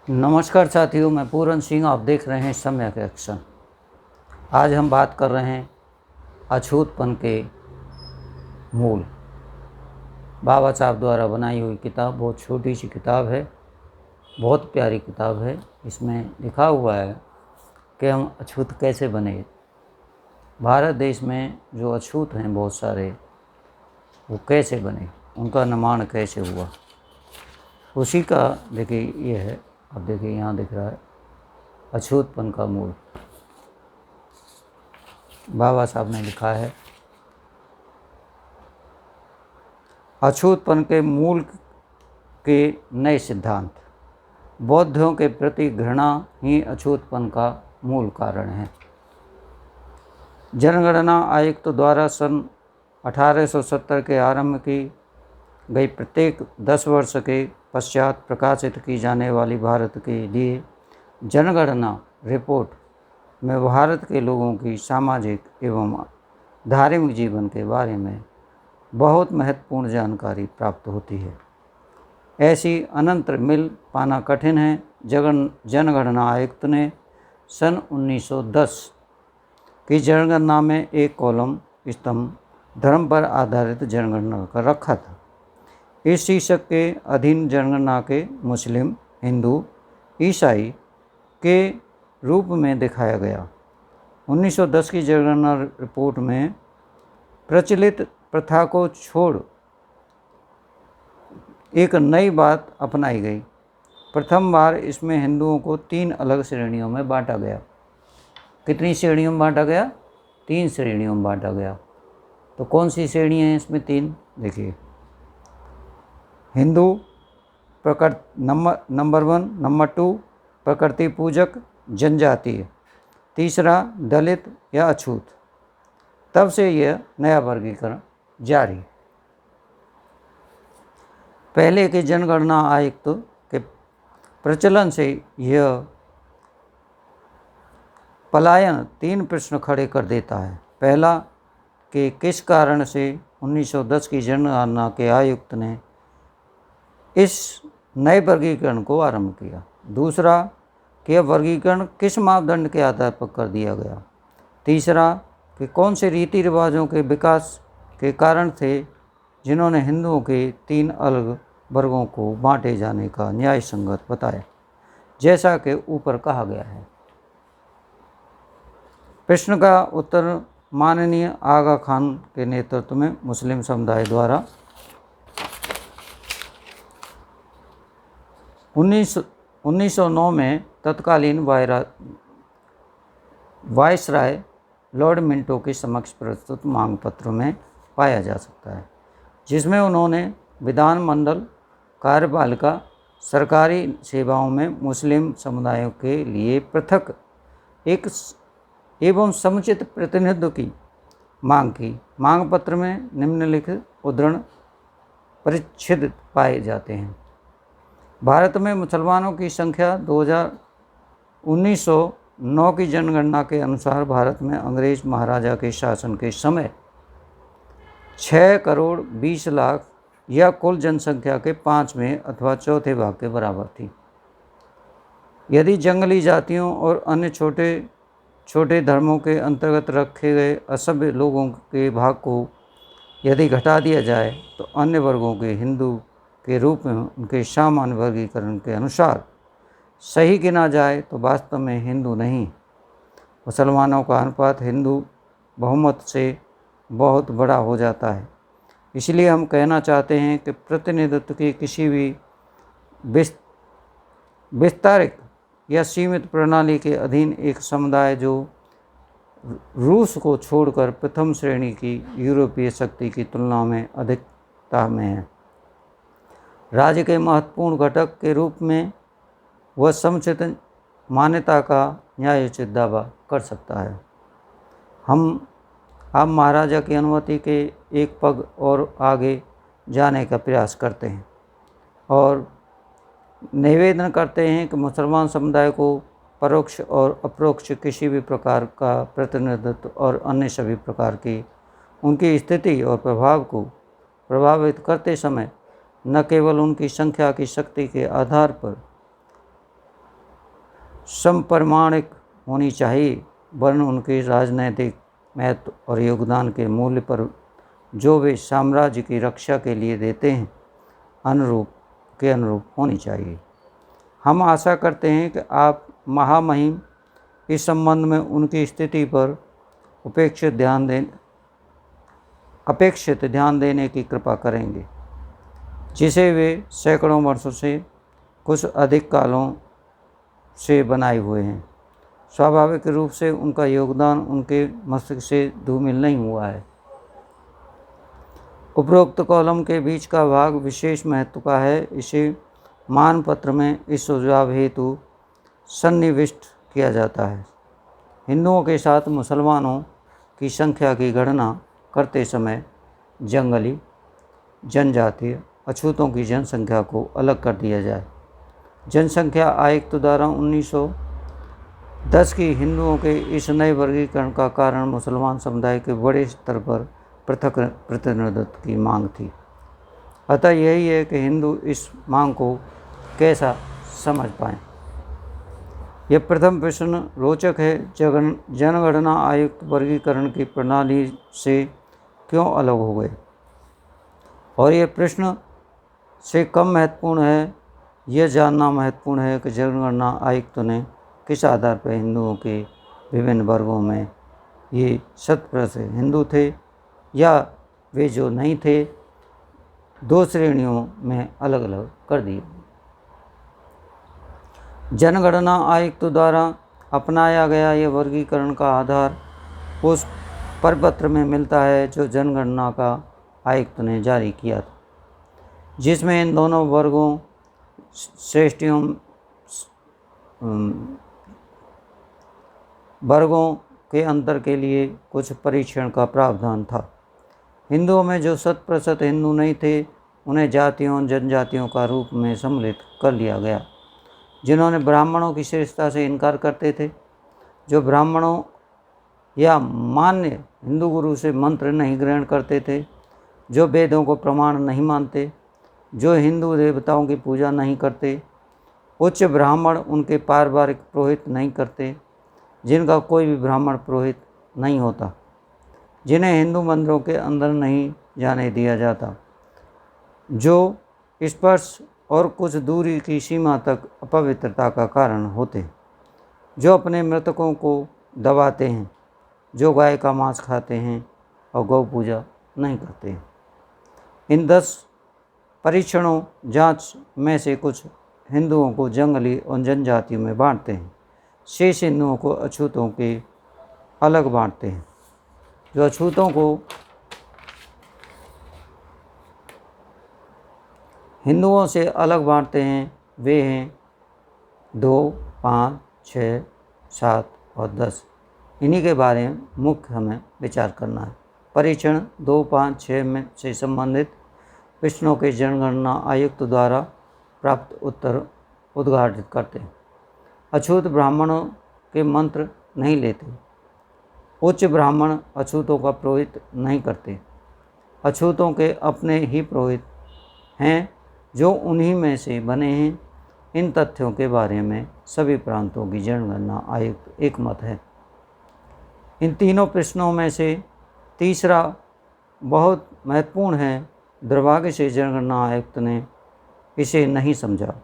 नमस्कार साथियों, मैं पूरन सिंह। आप देख रहे हैं सम्यक एक्शन। आज हम बात कर रहे हैं अछूतपन के मूल। बाबा साहब द्वारा बनाई हुई किताब, बहुत छोटी सी किताब है, बहुत प्यारी किताब है। इसमें लिखा हुआ है कि हम अछूत कैसे बने। भारत देश में जो अछूत हैं बहुत सारे, वो कैसे बने, उनका निर्माण कैसे हुआ, उसी का देखिए ये है। अब देखिए यहाँ दिख रहा है अछूतपन का मूल। बाबा साहब ने लिखा है, अछूतपन के मूल के नए सिद्धांत। बौद्धों के प्रति घृणा ही अछूतपन का मूल कारण है। जनगणना आयुक्त द्वारा सन 1870 के आरंभ की गई प्रत्येक 10 वर्ष के पश्चात प्रकाशित की जाने वाली भारत के लिए जनगणना रिपोर्ट में भारत के लोगों की सामाजिक एवं धार्मिक जीवन के बारे में बहुत महत्वपूर्ण जानकारी प्राप्त होती है। ऐसी अनंत मिल पाना कठिन है। जनगणना आयुक्त ने सन 1910 की जनगणना में एक कॉलम स्तंभ धर्म पर आधारित जनगणना कर रखा था। इस शीर्षक के अधीन जनगणना के मुस्लिम, हिंदू, ईसाई के रूप में दिखाया गया। 1910 की जनगणना रिपोर्ट में प्रचलित प्रथा को छोड़ एक नई बात अपनाई गई। प्रथम बार इसमें हिंदुओं को 3 अलग श्रेणियों में बांटा गया। कितनी श्रेणियों में बांटा गया? 3 श्रेणियों में बांटा गया। तो कौन सी श्रेणियाँ हैं इसमें? 3 देखिए। हिंदू नंबर 1, नंबर 2 प्रकृति पूजक जनजातीय, तीसरा दलित या अछूत। तब से यह नया वर्गीकरण जारी। पहले के जनगणना आयुक्त के प्रचलन से यह पलायन 3 प्रश्न खड़े कर देता है। पहला, कि किस कारण से 1910 की जनगणना के आयुक्त ने इस नए वर्गीकरण को आरंभ किया। दूसरा, कि यह वर्गीकरण किस मापदंड के आधार पर कर दिया गया। तीसरा, कि कौन से रीति रिवाजों के विकास के कारण थे जिन्होंने हिंदुओं के 3 अलग वर्गों को बांटे जाने का न्याय संगत बताया, जैसा कि ऊपर कहा गया है। प्रश्न का उत्तर माननीय आगा खान के नेतृत्व में मुस्लिम समुदाय द्वारा 1909 में तत्कालीन वायसराय लॉर्ड मिंटो के समक्ष प्रस्तुत मांग पत्र में पाया जा सकता है, जिसमें उन्होंने विधानमंडल, कार्यपालिका, सरकारी सेवाओं में मुस्लिम समुदायों के लिए पृथक एक एवं समुचित प्रतिनिधित्व की मांग की। मांग पत्र में निम्नलिखित उद्धरण परिच्छेद पाए जाते हैं। भारत में मुसलमानों की संख्या 1909 की जनगणना के अनुसार भारत में अंग्रेज महाराजा के शासन के समय 6 करोड़ 20 लाख या कुल जनसंख्या के 5वें अथवा चौथे भाग के बराबर थी। यदि जंगली जातियों और अन्य छोटे छोटे धर्मों के अंतर्गत रखे गए असभ्य लोगों के भाग को यदि घटा दिया जाए तो अन्य वर्गों के हिंदू के रूप में उनके सामान्य वर्गीकरण के अनुसार सही गिना जाए तो वास्तव में हिंदू नहीं, मुसलमानों का अनुपात हिंदू बहुमत से बहुत बड़ा हो जाता है। इसलिए हम कहना चाहते हैं कि प्रतिनिधित्व की किसी भी विस्तारित या सीमित प्रणाली के अधीन एक समुदाय जो रूस को छोड़कर प्रथम श्रेणी की यूरोपीय शक्ति की तुलना में अधिकता में है, राज्य के महत्वपूर्ण घटक के रूप में वह समुचित मान्यता का न्यायोचित दावा कर सकता है। हम अब महाराजा की अनुमति के एक पग और आगे जाने का प्रयास करते हैं और निवेदन करते हैं कि मुसलमान समुदाय को परोक्ष और अपरोक्ष किसी भी प्रकार का प्रतिनिधित्व और अन्य सभी प्रकार की उनकी स्थिति और प्रभाव को प्रभावित करते समय न केवल उनकी संख्या की शक्ति के आधार पर समप्रमाणिक होनी चाहिए, वरन उनके राजनैतिक महत्व और योगदान के मूल्य पर जो वे साम्राज्य की रक्षा के लिए देते हैं अनुरूप होनी चाहिए। हम आशा करते हैं कि आप महामहिम इस संबंध में उनकी स्थिति पर अपेक्षित ध्यान देने की कृपा करेंगे, जिसे वे सैकड़ों वर्षों से कुछ अधिक कालों से बनाए हुए हैं। स्वाभाविक रूप से उनका योगदान उनके मस्तिष्क से धूमिल नहीं हुआ है। उपरोक्त कॉलम के बीच का भाग विशेष महत्व का है। इसे मानपत्र में इस सुझाव हेतु सन्निविष्ट किया जाता है। हिंदुओं के साथ मुसलमानों की संख्या की गणना करते समय जंगली, जनजातीय, अछूतों की जनसंख्या को अलग कर दिया जाए। जनसंख्या आयुक्त द्वारा 1910 की हिंदुओं के इस नए वर्गीकरण का कारण मुसलमान समुदाय के बड़े स्तर पर पृथक प्रतिनिधित्व की मांग थी। अतः यही है कि हिंदू इस मांग को कैसा समझ पाएं। यह प्रथम प्रश्न रोचक है। जनगणना आयुक्त वर्गीकरण की प्रणाली से क्यों अलग हो गए? और यह प्रश्न से कम महत्वपूर्ण है। यह जानना महत्वपूर्ण है कि जनगणना आयुक्त ने किस आधार पर हिंदुओं के विभिन्न वर्गों में ये 100% हिंदू थे या वे जो नहीं थे 2 श्रेणियों में अलग अलग कर दिए। जनगणना आयुक्त द्वारा अपनाया गया यह वर्गीकरण का आधार उस प्रपत्र में मिलता है जो जनगणना का आयुक्त ने जारी किया था, जिसमें इन दोनों वर्गों श्रेष्ठियों वर्गों के अंतर के लिए कुछ परीक्षण का प्रावधान था। हिंदुओं में जो 100% हिंदू नहीं थे उन्हें जातियों जनजातियों का रूप में सम्मिलित कर लिया गया, जिन्होंने ब्राह्मणों की श्रेष्ठता से इनकार करते थे, जो ब्राह्मणों या मान्य हिंदू गुरु से मंत्र नहीं ग्रहण करते थे, जो वेदों को प्रमाण नहीं मानते, जो हिंदू देवताओं की पूजा नहीं करते, उच्च ब्राह्मण उनके पारिवारिक पुरोहित नहीं करते, जिनका कोई भी ब्राह्मण पुरोहित नहीं होता, जिन्हें हिंदू मंदिरों के अंदर नहीं जाने दिया जाता, जो स्पर्श और कुछ दूरी की सीमा तक अपवित्रता का कारण होते, जो अपने मृतकों को दबाते हैं, जो गाय का मांस खाते हैं और गौ पूजा नहीं करते। इन 10 परीक्षणों जांच में से कुछ हिंदुओं को जंगली और जनजातियों में बांटते हैं, शेष हिंदुओं को अछूतों के अलग बांटते हैं। जो अछूतों को हिंदुओं से अलग बांटते हैं वे हैं 2, 5, 6, 7 और 10। इन्हीं के बारे में मुख्य हमें विचार करना है। परीक्षण 2, 5, 6 में से संबंधित प्रश्नों के जनगणना आयुक्त द्वारा प्राप्त उत्तर उद्घाटित करते हैं। अछूत ब्राह्मणों के मंत्र नहीं लेते। उच्च ब्राह्मण अछूतों का पुरोहित नहीं करते। अछूतों के अपने ही पुरोहित हैं जो उन्हीं में से बने हैं। इन तथ्यों के बारे में सभी प्रांतों की जनगणना आयुक्त एकमत है। इन तीनों प्रश्नों में से तीसरा बहुत महत्वपूर्ण है। दुर्भाग्य से जनगणना आयुक्त ने इसे नहीं समझा।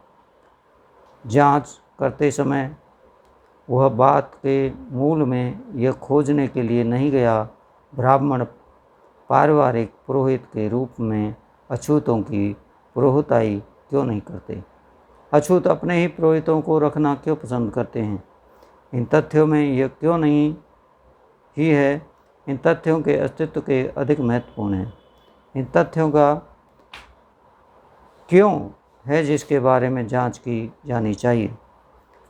जांच करते समय वह बात के मूल में यह खोजने के लिए नहीं गया ब्राह्मण पारिवारिक पुरोहित के रूप में अछूतों की पुरोहिताई क्यों नहीं करते, अछूत अपने ही पुरोहितों को रखना क्यों पसंद करते हैं। इन तथ्यों में यह क्यों नहीं ही है, इन तथ्यों के अस्तित्व के अधिक महत्वपूर्ण है। इन तथ्यों का क्यों है जिसके बारे में जांच की जानी चाहिए।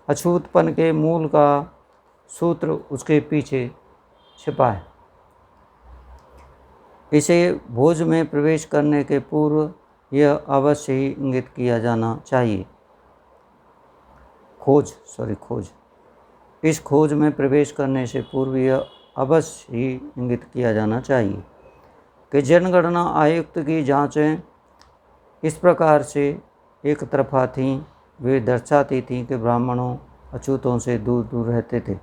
अछूतपन के मूल का सूत्र उसके पीछे छिपा है। इसे भोज में प्रवेश करने के पूर्व यह अवश्य ही इंगित किया जाना चाहिए। खोज इस खोज में प्रवेश करने से पूर्व यह अवश्य ही इंगित किया जाना चाहिए कि जनगणना आयुक्त की जांचें इस प्रकार से एक तरफा थीं। वे दर्शाती थीं कि ब्राह्मणों अछूतों से दूर दूर रहते थे।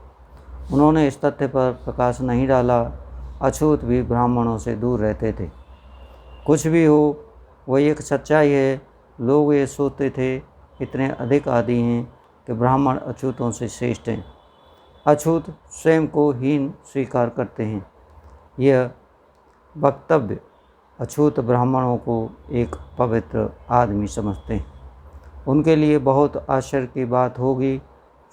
उन्होंने इस तथ्य पर प्रकाश नहीं डाला, अछूत भी ब्राह्मणों से दूर रहते थे। कुछ भी हो, वह एक सच्चाई है। लोग ये सोचते थे, इतने अधिक आदि हैं कि ब्राह्मण अछूतों से श्रेष्ठ हैं। अछूत स्वयं को हीन स्वीकार करते हैं। यह वक्तव्य अछूत ब्राह्मणों को एक पवित्र आदमी समझते हैं। उनके लिए बहुत आश्चर्य की बात होगी,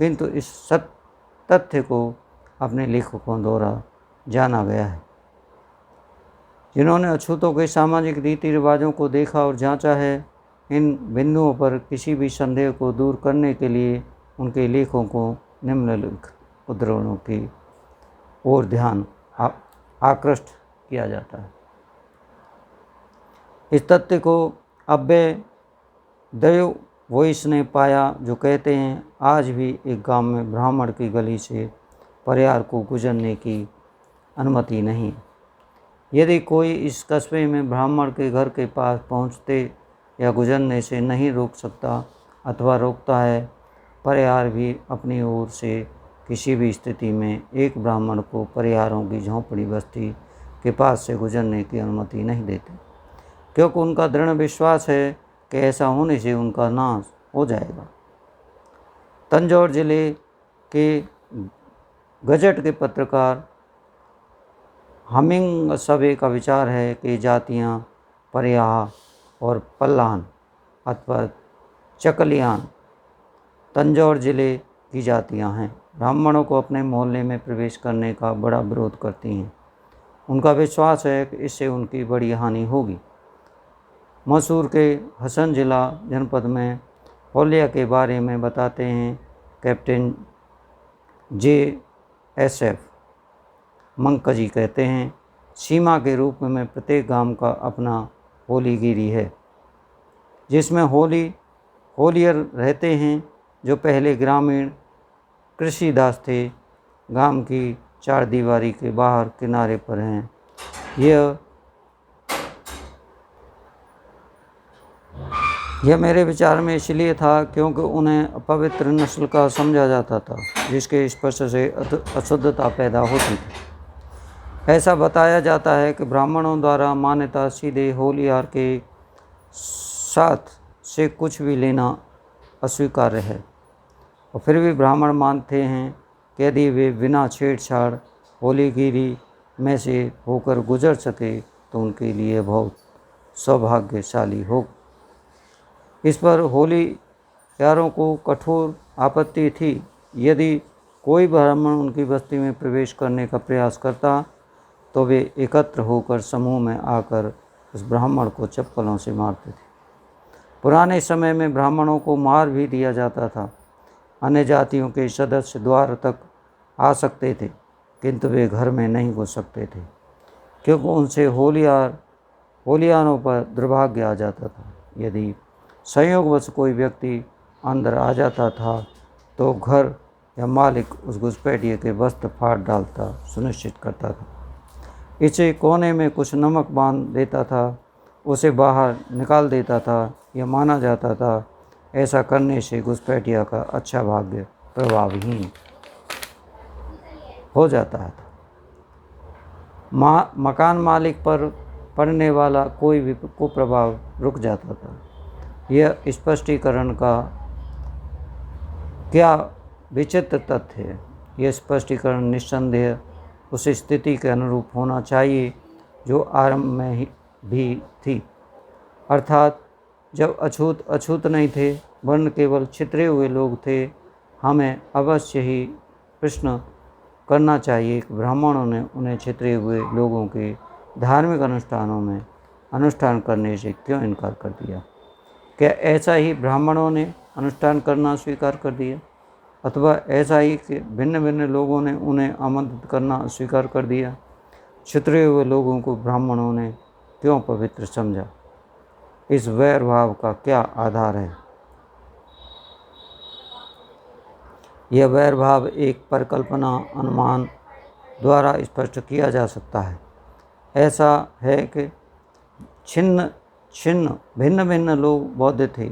किंतु इस तथ्य को अपने लेखकों द्वारा जाना गया है। जिन्होंने अछूतों के सामाजिक रीति रिवाजों को देखा और जांचा है, इन बिंदुओं पर किसी भी संदेह को दूर करने के लिए उनके लेखों को निम्नलिखित उद्धरणों की ओर ध्यान आकृष्ट किया जाता है। इस तथ्य को अव्यय देव वोइस ने पाया, जो कहते हैं आज भी एक गांव में ब्राह्मण की गली से परियार को गुजरने की अनुमति नहीं। यदि कोई इस कस्बे में ब्राह्मण के घर के पास पहुंचते या गुजरने से नहीं रोक सकता अथवा रोकता है, परियार भी अपनी ओर से किसी भी स्थिति में एक ब्राह्मण को परियारों की झोंपड़ी बस्ती के पास से गुजरने की अनुमति नहीं देते, क्योंकि उनका दृढ़ विश्वास है कि ऐसा होने से उनका नाश हो जाएगा। तंजौर जिले के गजट के पत्रकार हमिंग सभे का विचार है कि जातियां परियाह और पल्लान अथवा चकलियान तंजौर जिले की जातियां हैं। ब्राह्मणों को अपने मोहल्ले में प्रवेश करने का बड़ा विरोध करती हैं। उनका विश्वास है कि इससे उनकी बड़ी हानि होगी। मैसूर के हसन जिला जनपद में होलिया के बारे में बताते हैं, कैप्टन JSF मंकजी कहते हैं, सीमा के रूप में प्रत्येक गांव का अपना होलीगिरी है, जिसमें होलियर रहते हैं, जो पहले ग्रामीण कृषिदास थे। गांव की चार दीवारी के बाहर किनारे पर हैं। यह मेरे विचार में इसलिए था क्योंकि उन्हें अपवित्र नस्ल का समझा जाता था, जिसके स्पर्श से अशुद्धता पैदा होती थी। ऐसा बताया जाता है कि ब्राह्मणों द्वारा मान्यता सीधे होलियार के साथ से कुछ भी लेना अस्वीकार्य है, और फिर भी ब्राह्मण मानते हैं कि यदि वे बिना छेड़छाड़ होलीगिरी में से होकर गुजर सके तो उनके लिए बहुत सौभाग्यशाली हो। इस पर होलियारों को कठोर आपत्ति थी। यदि कोई ब्राह्मण उनकी बस्ती में प्रवेश करने का प्रयास करता तो वे एकत्र होकर समूह में आकर उस ब्राह्मण को चप्पलों से मारते थे। पुराने समय में ब्राह्मणों को मार भी दिया जाता था। अन्य जातियों के सदस्य द्वार तक आ सकते थे, किंतु वे घर में नहीं घुस सकते थे, क्योंकि उनसे होलियानों पर दुर्भाग्य आ जाता था। यदि संयोगवश कोई व्यक्ति अंदर आ जाता था तो घर या मालिक उस घुसपैठिए के वस्त्र फाड़ डालता सुनिश्चित करता था। इसे कोने में कुछ नमक बांध देता था, उसे बाहर निकाल देता था। यह माना जाता था ऐसा करने से घुसपैठिया का अच्छा भाग्य प्रभावहीन हो जाता है। मकान मालिक पर पड़ने वाला कोई भी कुप्रभाव रुक जाता था। यह स्पष्टीकरण का क्या विचित्र तथ्य है। यह स्पष्टीकरण निस्संदेह उस स्थिति के अनुरूप होना चाहिए जो आरंभ में भी थी, अर्थात जब अछूत नहीं थे, वर्ण केवल छितरे हुए लोग थे। हमें अवश्य ही प्रश्न करना चाहिए कि ब्राह्मणों ने उन्हें छितरे हुए लोगों के धार्मिक अनुष्ठानों में अनुष्ठान करने से क्यों इनकार कर दिया। क्या ऐसा ही ब्राह्मणों ने अनुष्ठान करना स्वीकार कर दिया, अथवा ऐसा ही कि भिन्न भिन्न लोगों ने उन्हें आमंत्रित करना स्वीकार कर दिया। छितरे हुए लोगों को ब्राह्मणों ने क्यों पवित्र समझा? इस वैर भाव का क्या आधार है? यह वैर भाव एक परिकल्पना अनुमान द्वारा स्पष्ट किया जा सकता है। ऐसा है कि भिन्न भिन्न लोग बौद्ध थे,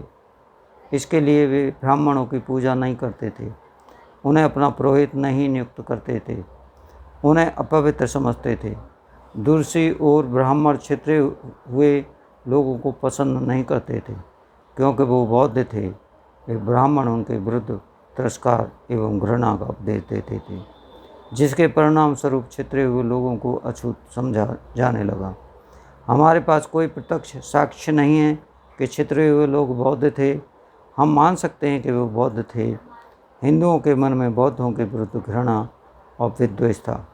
इसके लिए वे ब्राह्मणों की पूजा नहीं करते थे। उन्हें अपना पुरोहित नहीं नियुक्त करते थे, उन्हें अपवित्र समझते थे। दूसरी ओर ब्राह्मण क्षत्रिय हुए लोगों को पसंद नहीं करते थे, क्योंकि वो बौद्ध थे। वे ब्राह्मण उनके विरुद्ध तिरस्कार एवं घृणा का उपदेश देते थे, जिसके परिणाम स्वरूप क्षत्रिय हुए लोगों को अछूत समझा जाने लगा। हमारे पास कोई प्रत्यक्ष साक्ष्य नहीं है कि क्षत्रिय हुए लोग बौद्ध थे। हम मान सकते हैं कि वे बौद्ध थे। हिंदुओं के मन में बौद्धों के विरुद्ध घृणा और विद्वेष था।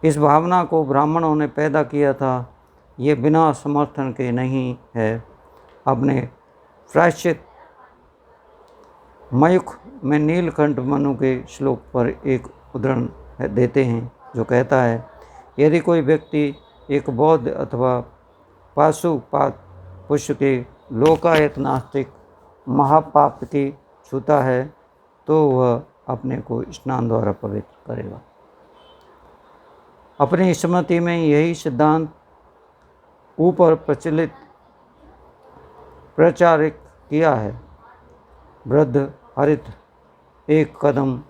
इस भावना को ब्राह्मणों ने पैदा किया था। ये बिना समर्थन के नहीं है। अपने प्रायश्चित मयूख में नीलकंठ मनु के श्लोक पर एक उदाहरण देते हैं, जो कहता है, यदि कोई व्यक्ति एक बौद्ध अथवा पाशुपात पुष्प के लोकायत नास्तिक महापाप की छूता है, तो वह अपने को स्नान द्वारा पवित्र करेगा। अपनी स्मृति में यही सिद्धांत ऊपर प्रचारित किया है। वृद्ध हरित एक कदम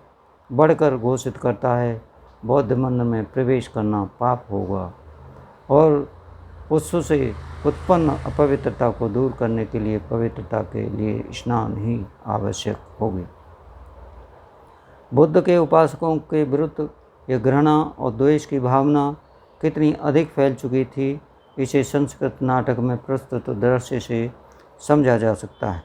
बढ़कर घोषित करता है, बौद्ध मंदिर में प्रवेश करना पाप होगा और उससे उत्पन्न अपवित्रता को दूर करने के लिए पवित्रता के लिए स्नान ही आवश्यक होगी। बुद्ध के उपासकों के विरुद्ध यह घृणा और द्वेष की भावना कितनी अधिक फैल चुकी थी, इसे संस्कृत नाटक में प्रस्तुत दृश्य से समझा जा सकता है।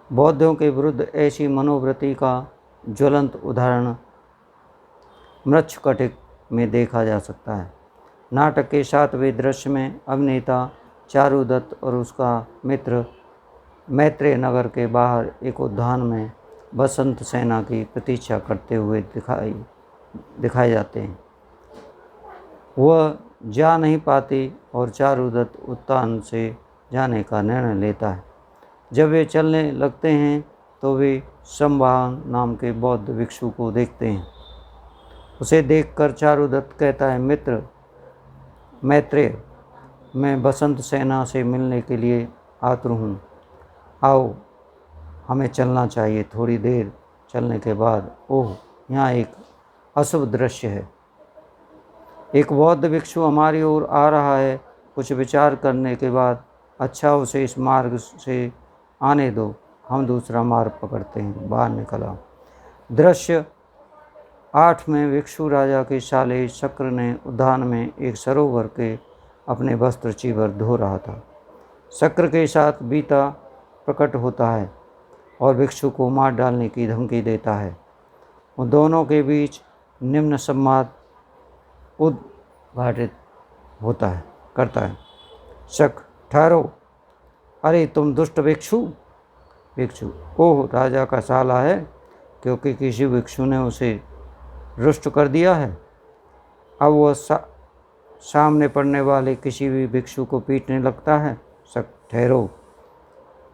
बौद्धों के विरुद्ध ऐसी मनोवृत्ति का ज्वलंत उदाहरण मृच्छकटिक में देखा जा सकता है। नाटक के 7वें दृश्य में अभिनेता चारुदत्त और उसका मित्र मैत्रेय नगर के बाहर एक उद्यान में बसंत सेना की प्रतीक्षा करते हुए दिखाए जाते हैं। वह जा नहीं पाती और चारुदत्त उद्यान से जाने का निर्णय लेता है। जब वे चलने लगते हैं तो वे संवाहन नाम के बौद्ध भिक्षु को देखते हैं। उसे देखकर चारुदत्त कहता है, मित्र मैत्रेय, मैं बसंत सेना से मिलने के लिए आतुर हूँ। आओ, हमें चलना चाहिए। थोड़ी देर चलने के बाद, ओह, यहाँ एक अशुभ दृश्य है। एक बौद्ध भिक्षु हमारी ओर आ रहा है। कुछ विचार करने के बाद, अच्छा, उसे इस मार्ग से आने दो, हम दूसरा मार्ग पकड़ते हैं। बाहर निकला। दृश्य 8 में भिक्षु राजा के साले शक्र ने उद्यान में एक सरोवर के अपने वस्त्र चीवर धो रहा था। शक्र के साथ बीता प्रकट होता है और भिक्षु को मार डालने की धमकी देता है। उन दोनों के बीच निम्न संवाद उद्घाटित करता है। शक, ठहरो, अरे तुम दुष्ट भिक्षु। भिक्षु, ओह, राजा का साला है, क्योंकि किसी भिक्षु ने उसे रुष्ट कर दिया है। अब वह सामने पड़ने वाले किसी भी भिक्षु को पीटने लगता है। शक, ठहरो,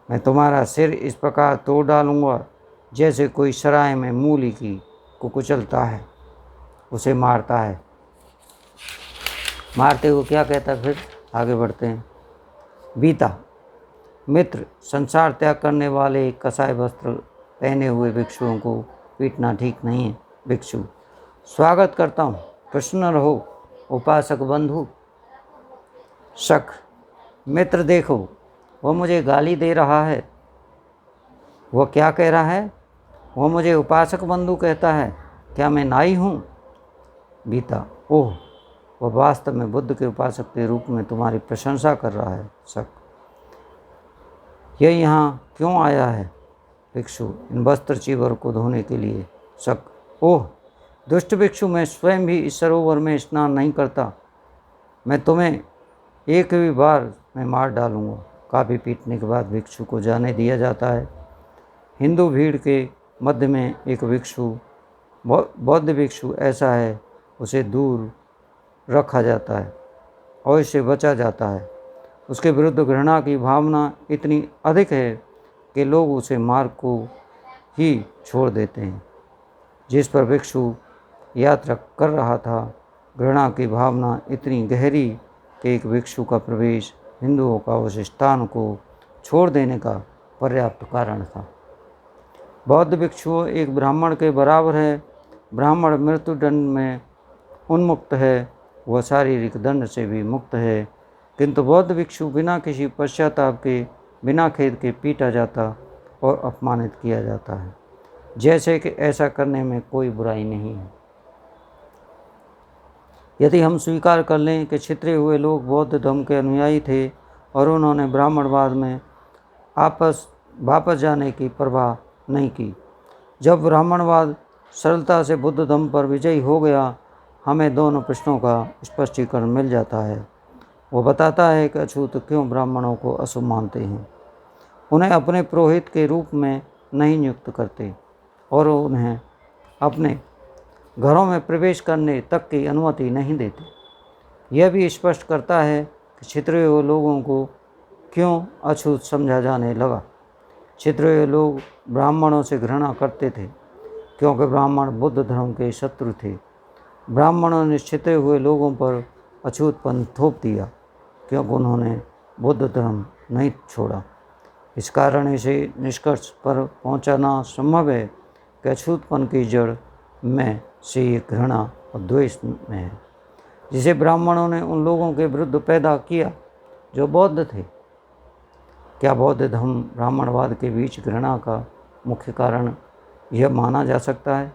मैं तुम्हारा सिर इस प्रकार तोड़ डालूंगा जैसे कोई सराय में मूली को कुचलता है, उसे मारता है। मारते हुए क्या कहता है, फिर आगे बढ़ते हैं। बीता, मित्र, संसार त्याग करने वाले कसाय वस्त्र पहने हुए भिक्षुओं को पीटना ठीक नहीं है। भिक्षु, स्वागत करता हूँ, प्रसन्न रहो उपासक बंधु। शक, मित्र देखो, वह मुझे गाली दे रहा है। वह क्या कह रहा है? वह मुझे उपासक बंधु कहता है। क्या मैं नाई हूँ? बीता, ओह, वह वास्तव में बुद्ध के उपासक के रूप में तुम्हारी प्रशंसा कर रहा है। शक, यह यहाँ क्यों आया है? भिक्षु, इन वस्त्र चीवर को धोने के लिए। शक, ओह दुष्ट भिक्षु, मैं स्वयं भी इस सरोवर में स्नान नहीं करता। मैं तुम्हें एक भी बार में मार डालूंगा। काफ़ी पीटने के बाद भिक्षु को जाने दिया जाता है। हिंदू भीड़ के मध्य में एक भिक्षु, बौद्ध भिक्षु ऐसा है, उसे दूर रखा जाता है और इससे बचा जाता है। उसके विरुद्ध घृणा की भावना इतनी अधिक है कि लोग उसे मार्ग को ही छोड़ देते हैं जिस पर भिक्षु यात्रा कर रहा था। घृणा की भावना इतनी गहरी कि एक भिक्षु का प्रवेश हिंदुओं का उस स्थान को छोड़ देने का पर्याप्त कारण था। बौद्ध भिक्षु एक ब्राह्मण के बराबर है। ब्राह्मण मृत्युदंड में उन्मुक्त है, वह शारीरिक दंड से भी मुक्त है, किंतु बौद्ध भिक्षु बिना किसी पश्चाताप के, बिना खेद के पीटा जाता और अपमानित किया जाता है, जैसे कि ऐसा करने में कोई बुराई नहीं है। यदि हम स्वीकार कर लें कि छितरे हुए लोग बौद्ध धर्म के अनुयायी थे और उन्होंने ब्राह्मणवाद में वापस जाने की परवाह नहीं की, जब ब्राह्मणवाद सरलता से बुद्ध धर्म पर विजयी हो गया, हमें दोनों प्रश्नों का स्पष्टीकरण मिल जाता है। वो बताता है कि अछूत क्यों ब्राह्मणों को अशुभ मानते हैं, उन्हें अपने पुरोहित के रूप में नहीं नियुक्त करते और उन्हें अपने घरों में प्रवेश करने तक की अनुमति नहीं देते। यह भी स्पष्ट करता है कि छितरे हुए लोगों को क्यों अछूत समझा जाने लगा। छितरे हुए लोग ब्राह्मणों से घृणा करते थे क्योंकि ब्राह्मण बुद्ध धर्म के शत्रु थे। ब्राह्मणों ने छितरे हुए लोगों पर अछूतपन थोप दिया क्योंकि उन्होंने बुद्ध धर्म नहीं छोड़ा। इस कारण इसे निष्कर्ष पर पहुंचाना संभव है कि अछूतपन की जड़ में से ये घृणा और द्वेष में है, जिसे ब्राह्मणों ने उन लोगों के विरुद्ध पैदा किया जो बौद्ध थे। क्या बौद्ध धर्म ब्राह्मणवाद के बीच घृणा का मुख्य कारण यह माना जा सकता है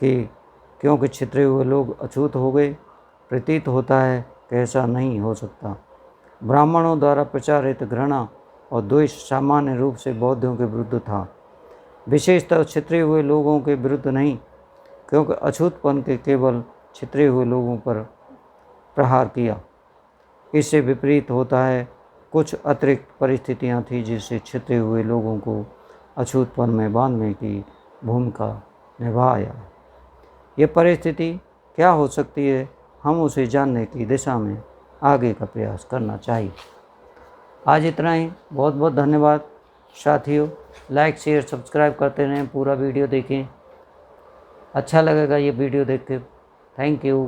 कि क्योंकि छितरे हुए लोग अछूत हो गए? प्रतीत होता है कि ऐसा नहीं हो सकता। ब्राह्मणों द्वारा प्रचारित घृणा और द्वेष सामान्य रूप से बौद्धों के विरुद्ध था, विशेषतः छितरे हुए लोगों के विरुद्ध नहीं, क्योंकि अछूतपन के केवल छितरे हुए लोगों पर प्रहार किया। इससे विपरीत होता है, कुछ अतिरिक्त परिस्थितियां थीं जिससे छितरे हुए लोगों को अछूतपन में बांधने की भूमिका निभाया। ये परिस्थिति क्या हो सकती है, हम उसे जानने की दिशा में आगे का प्रयास करना चाहिए। आज इतना ही। बहुत बहुत धन्यवाद साथियों। लाइक शेयर सब्सक्राइब करते रहें, पूरा वीडियो देखें। अच्छा लगेगा ये वीडियो देख के। Thank you.